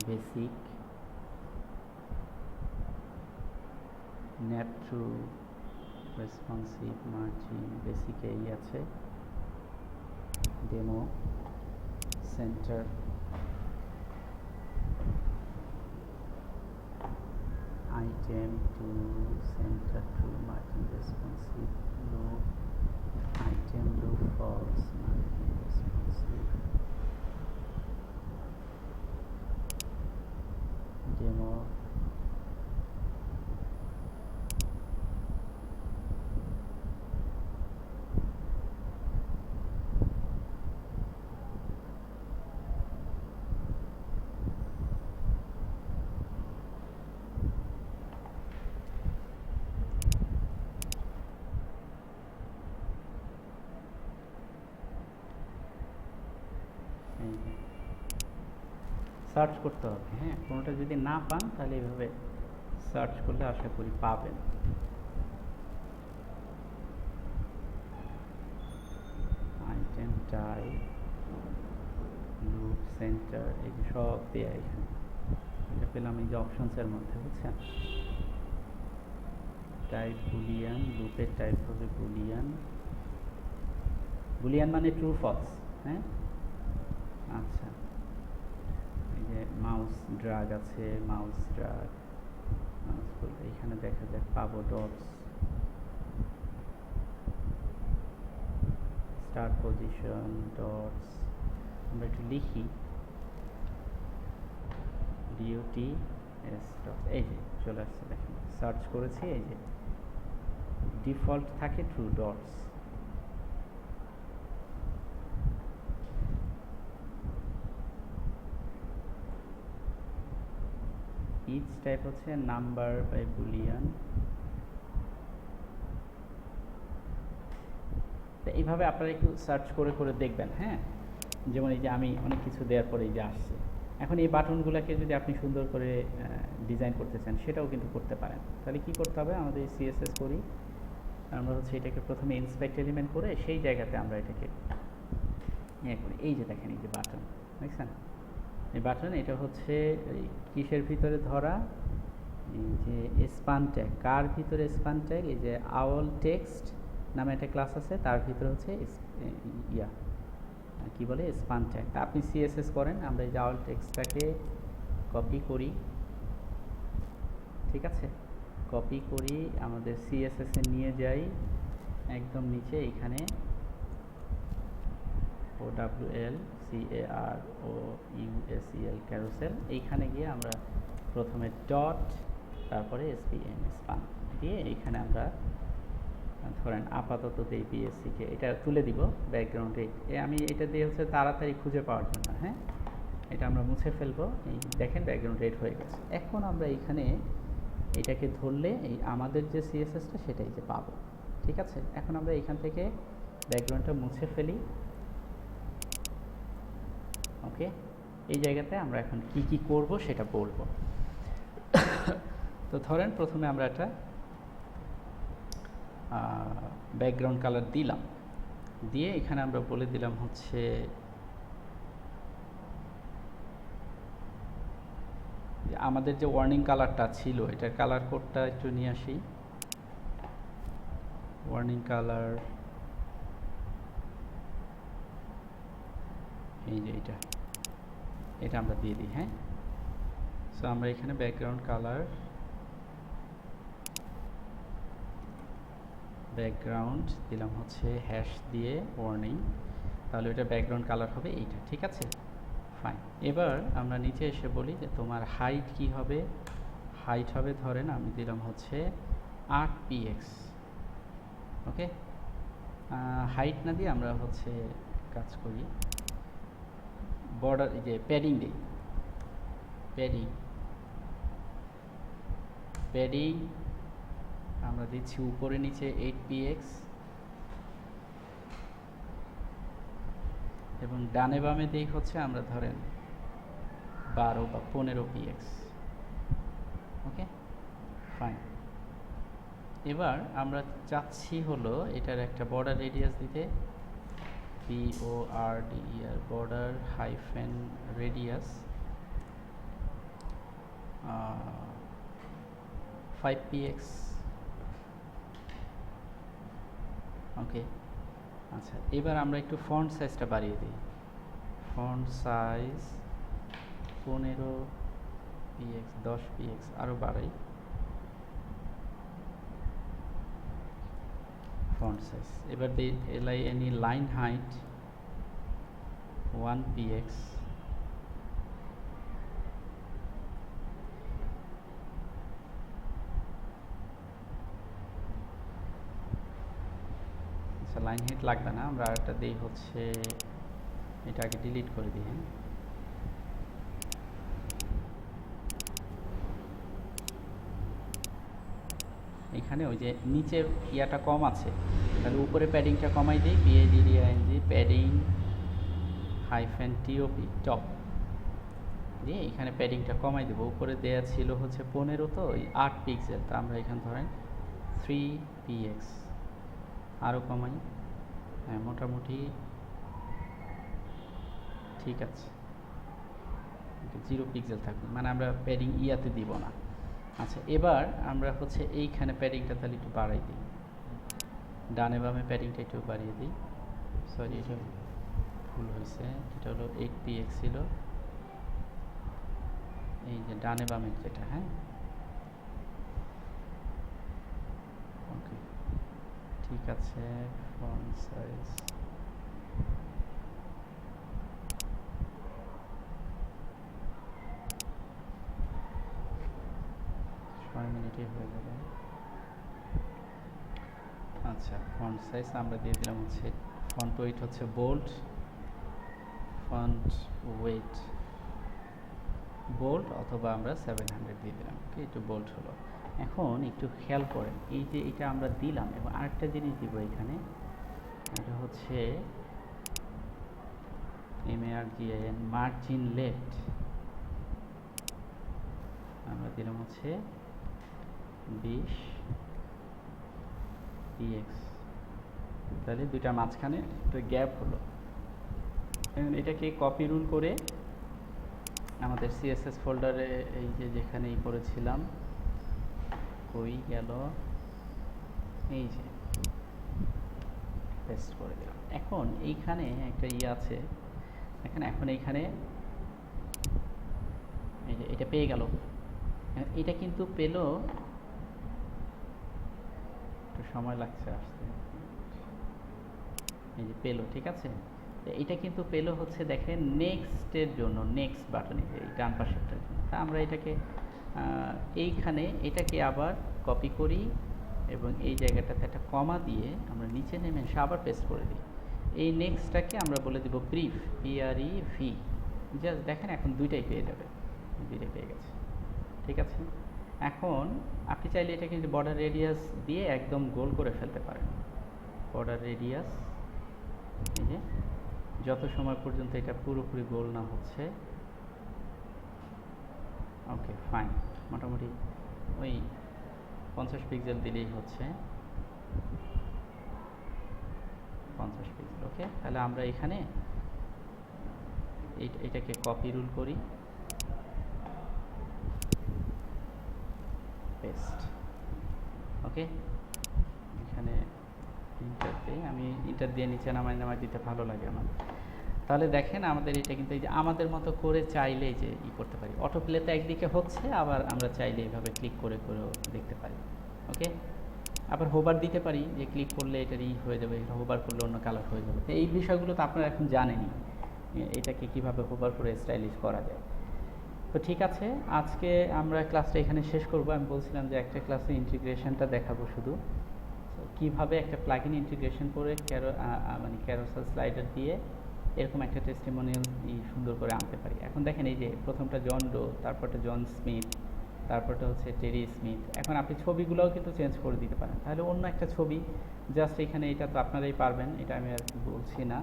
basic net true responsive margin basic এই আছে, demo centre item to center to margin responsive loop, item loop false margin responsive, demo search করতে হবে, হ্যাঁ কোনোটা যদি না পান তাহলে এইভাবে সার্চ করলে আশা করি পাবেন। আইটেম টাইপ লুপ সেন্টার এই যে সব দেয়া এখানে, এটা পেলাম এই যে অপশনসের মধ্যে, বুঝছেন। টাইপ বুলিয়ান, লুপের টাইপ হবে বুলিয়ান, বুলিয়ান মানে ট্রু ফলস, হ্যাঁ আচ্ছা। এই যে মাউস ড্রাগ আছে, মাউস ড্রাগ, মাউস বলতে এখানে দেখা যাক পাবো ডটস, স্টার্ট পজিশন ডটস, আমরা একটু লিখি ডিওটি এস ডট, এই যে চলে আসছে দেখেন, সার্চ করেছি এই যে ডিফল্ট থাকে ট্রু ডটস, ইচ টাইপ হচ্ছে নাম্বার বাই বুলিয়ান। তো এইভাবে আপনারা একটু সার্চ করে করে দেখবেন, হ্যাঁ যেমন এই যে আমি অনেক কিছু দেওয়ার পরে এই যে আসছে। এখন এই বাটনগুলোকে যদি আপনি সুন্দর করে ডিজাইন করতে চান সেটাও কিন্তু করতে পারেন। তাহলে কি করতে হবে, আমাদের সিএসএস করি, আমরা হচ্ছে এটাকে প্রথমে ইন্সপেক্ট এলিমেন্ট করে সেই জায়গাতে আমরা এটাকে এই যে দেখেন, এই যে বাটন দেখছেন, এই বাটন, এটা হচ্ছে এই কিসের ভিতরে ধরা, এই যে স্পান ট্যাগ, কার ভিতরে স্পান ট্যাগ, এই যে আওল টেক্সট নামে একটা ক্লাস আছে, তার ভিতরে হচ্ছে ইয়া কি বলে স্পান ট্যাগ। তা আপনি সিএসএস করেন, আমরা এই যে আওল টেক্সটটাকে কপি করি, ঠিক আছে, কপি করি, আমাদের সিএসএস এ নিয়ে যাই, একদম নিচে এইখানে OWL CAROUSEL ক্যারোসেল, এইখানে গিয়ে আমরা প্রথমে ডট, তারপরে SPN স্পান দিয়ে এইখানে আমরা ধরেন আপাতত দেই বিএসসিকে, এটা তুলে দিব ব্যাকগ্রাউন্ডে। আমি এটা দিয়ে হচ্ছে তাড়াতাড়ি খুঁজে পাওয়ার জন্য, হ্যাঁ, এটা আমরা মুছে ফেলবো। এই দেখেন ব্যাকগ্রাউন্ড রেড হয়ে গেছে। এখন আমরা এইখানে এটাকে ধরলে এই আমাদের যে সিএসএসটা সেটাই যে পাবো, ঠিক আছে। এখন আমরা এইখান থেকে ব্যাকগ্রাউন্ডটা মুছে ফেলি, ওকে। এই জায়গাতে আমরা এখন কি কি করব সেটা বলবো। তো ধরেন প্রথমে আমরা একটা ব্যাকগ্রাউন্ড কালার দিলাম, দিয়ে এখানে আমরা বলে দিলাম হচ্ছে যে আমাদের যে ওয়ার্নিং কালারটা ছিল, এটার কালার কোডটা একটু নিয়ে আসি। ওয়ার্নিং কালার এই যে এটা আমরা দিয়ে দিই, হ্যাঁ। সো আমরা এখানে ব্যাকগ্রাউন্ড কালার, ব্যাকগ্রাউন্ড দিলাম হচ্ছে হ্যাশ দিয়ে ওয়ার্নিং, তাহলে এটা ব্যাকগ্রাউন্ড কালার হবে এইটা, ঠিক আছে, ফাইন। এবার আমরা নিচে এসে বলি যে তোমার হাইট কি হবে, হাইট হবে ধরেন আমি দিলাম হচ্ছে 8px, ওকে। হাইট না দিয়ে আমরা হচ্ছে কাজ করি, বর্ডার, এই যে প্যাডিং দিই, প্যাডিং আমরা দিচ্ছি উপরে নিচে 8px, এবং ডানে বামে দিই হচ্ছে আমরা ধরেন 12 বা 15px, ওকে, ফাইন। এবার আমরা চাচ্ছি হলো এটার একটা বর্ডার রেডিয়াস দিতে, BORDER border hyphen radius 5px, ওকে। আচ্ছা, এবার আমরা একটু ফন্ট সাইজটা বাড়িয়ে দিই, ফন্ট সাইজ 15px 10px আরও বাড়াই ফন্ট সাইজ। এবার দিই লাইন হাইট 1px, আচ্ছা লাইন হাইট লাগবে না, আমরা আরেকটা দিই হচ্ছে, এটা আগে ডিলিট করে দিই, হ্যাঁ। এখানে ওই যে নিচের ইয়াটা কম আছে, তাহলে উপরে প্যাডিংটা কমাই দিই, PADDING padding hyphen TOP top দিয়ে এখানে প্যাডিংটা কমাই দেবো। উপরে দেয়া ছিল হচ্ছে 15, তো ওই 8 পিক্সেল, তা আমরা এখানে ধরেন 3px, আরও কমাই, হ্যাঁ মোটামুটি ঠিক আছে, 0 পিক্সেল থাকবে, মানে আমরা প্যাডিং ইয়াতে দিব না। আচ্ছা, এবার আমরা হচ্ছে এইখানে প্যাডিংটা তাহলে একটু বাড়াই দিই, ডানে বামে প্যাডিংটা একটু বাড়িয়ে দিই, সরি এটা ভুল হয়েছে, এটা হলো 8px ছিল, এই যে ডানে বামের যেটা, হ্যাঁ, ওকে ঠিক আছে। ফন্ট সাইজ 6 মিনিটে হয়ে যাবে। আচ্ছা, ফন্ট সাইজ আমরা দিয়ে দিলাম হচ্ছে, ফন্ট ওয়েট হচ্ছে বোল্ড, ফন্ট ওয়েট বোল্ড অথবা আমরা 700 দিয়ে দিলাম, ওকে, একটু বোল্ড হলো। এখন একটু খেয়াল করেন, এই যে এটা আমরা দিলাম, এবং আরেকটা জিনিস দিব এখানে, এটা হচ্ছে MARGIN মার্জিন লেফট, আমরা দিলাম হচ্ছে 20px, তাহলে দুইটার মাঝখানে একটা গ্যাপ হলো, এটাকে কপি রুল করে আমাদের সিএসএস ফোল্ডারে এই যে যেখানেই করেছিলাম, কই গেল, এই যে পেস্ট করে দিলাম। এখন এইখানে একটা আছে, দেখেন এখন এইখানে এই যে এটা পেয়ে গেল। এটা কিন্তু পেলো, একটু সময় লাগছে আসতে, এই যে পেলো, ঠিক আছে। এটা কিন্তু পেলো হচ্ছে দেখেন নেক্সটের জন্য, নেক্সট বাটনে এই ডান পাশেরটার জন্য। তা আমরা এটাকে এইখানে এটাকে আবার কপি করি এবং এই জায়গাটাতে একটা কমা দিয়ে আমরা নিচে নেমে এসে আবার পেস্ট করে দিই। এই নেক্সটটাকে আমরা বলে দিব ব্রিফ, PREV। জাস্ট দেখেন এখন দুইটাই পেয়ে যাবে, দুইটাই পেয়ে গেছে, ঠিক আছে। এখন আপনি চাইলে এটা কিন্তু বর্ডার রেডিয়াস দিয়ে একদম গোল করে ফেলতে পারেন। বর্ডার রেডিয়াস, এই যে যত সময় পর্যন্ত এটা পুরোপুরি গোল না হচ্ছে, ওকে ফাইন, মোটামুটি ওই 50 পিক্সেল দিলেই হচ্ছে, 50 পিক্সেল। ওকে, তাহলে আমরা এখানে এটাকে কপি রুল করি, পেস্ট। ওকে, এখানে ইন্টার দিই, আমি ইন্টার দিয়ে নিচে নামায় দিতে ভালো লাগে আমার। তাহলে দেখেন আমাদের এটা কিন্তু এই যে আমাদের মতো করে চাইলে যে করতে পারি, অটো প্লেতে একদিকে হচ্ছে, আবার আমরা চাইলে এইভাবে ক্লিক করে করেও দেখতে পারি। ওকে, আবার হোবার দিতে পারি, যে ক্লিক করলে এটার হয়ে যাবে, হোবার করলে অন্য কালার হয়ে যাবে। তো এই বিষয়গুলো তো আপনারা এখন জানেনই, এটাকে কিভাবে হোবার করে স্টাইলিশ করা যায়। তো ঠিক আছে, আজকে আমরা ক্লাসটা এখানে শেষ করব। আমি বলছিলাম যে একটা ক্লাসে ইন্টিগ্রেশনটা দেখাবো শুধু, কিভাবে একটা প্লাগইন ইন্টিগ্রেশন করে মানে ক্যারোসেল স্লাইডার দিয়ে এরকম একটা টেস্টিমোনিয়াল সুন্দর করে আনতে পারি। এখন দেখেন এই যে প্রথমটা জন ডো, তারপরটা জন স্মিথ, তারপরটা হচ্ছে টেরি স্মিথ। এখন আপনি ছবিগুলোও কিন্তু চেঞ্জ করে দিতে পারেন, তাহলে অন্য একটা ছবি জাস্ট এখানে, এটা তো আপনারাই পারবেন, এটা আমি আর বলছি না।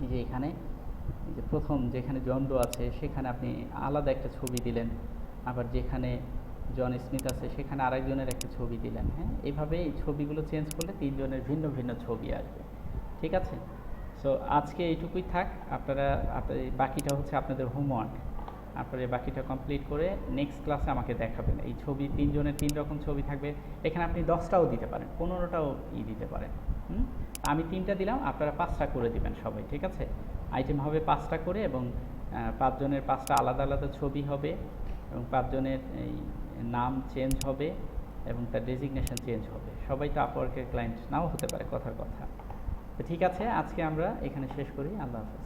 এই যে এখানে এই যে প্রথম যেখানে জন ডো আছে সেখানে আপনি আলাদা একটা ছবি দিলেন, আবার যেখানে জন স্মিথ আছে সেখানে আরেকজনের একটা ছবি দিলেন। হ্যাঁ, এইভাবে এই ছবিগুলো চেঞ্জ করলে তিনজনের ভিন্ন ভিন্ন ছবি আসবে, ঠিক আছে। সো আজকে এইটুকুই থাক, আপনারা বাকিটা হচ্ছে আপনাদের হোমওয়ার্ক। আপনারা এই বাকিটা কমপ্লিট করে নেক্সট ক্লাসে আমাকে দেখাবেন। এই ছবি তিনজনের 3 রকম ছবি থাকবে, এখানে আপনি 10টাও দিতে পারেন, 15টাও দিতে পারেন। আমি 3টা দিলাম, আপনারা 5টা করে দিবেন সবাই, ঠিক আছে। আইটেম হবে 5টা করে, এবং 5 জনের 5টা আলাদা আলাদা ছবি হবে, এবং 5 জনের এই নাম চেঞ্জ হবে এবং তার ডেজিগনেশন চেঞ্জ হবে। সবাই তো আপওয়ার্কের ক্লায়েন্ট নাও হতে পারে, কথার কথা। তো ঠিক আছে, আজকে আমরা এখানে শেষ করি। আল্লাহ হাফেজ।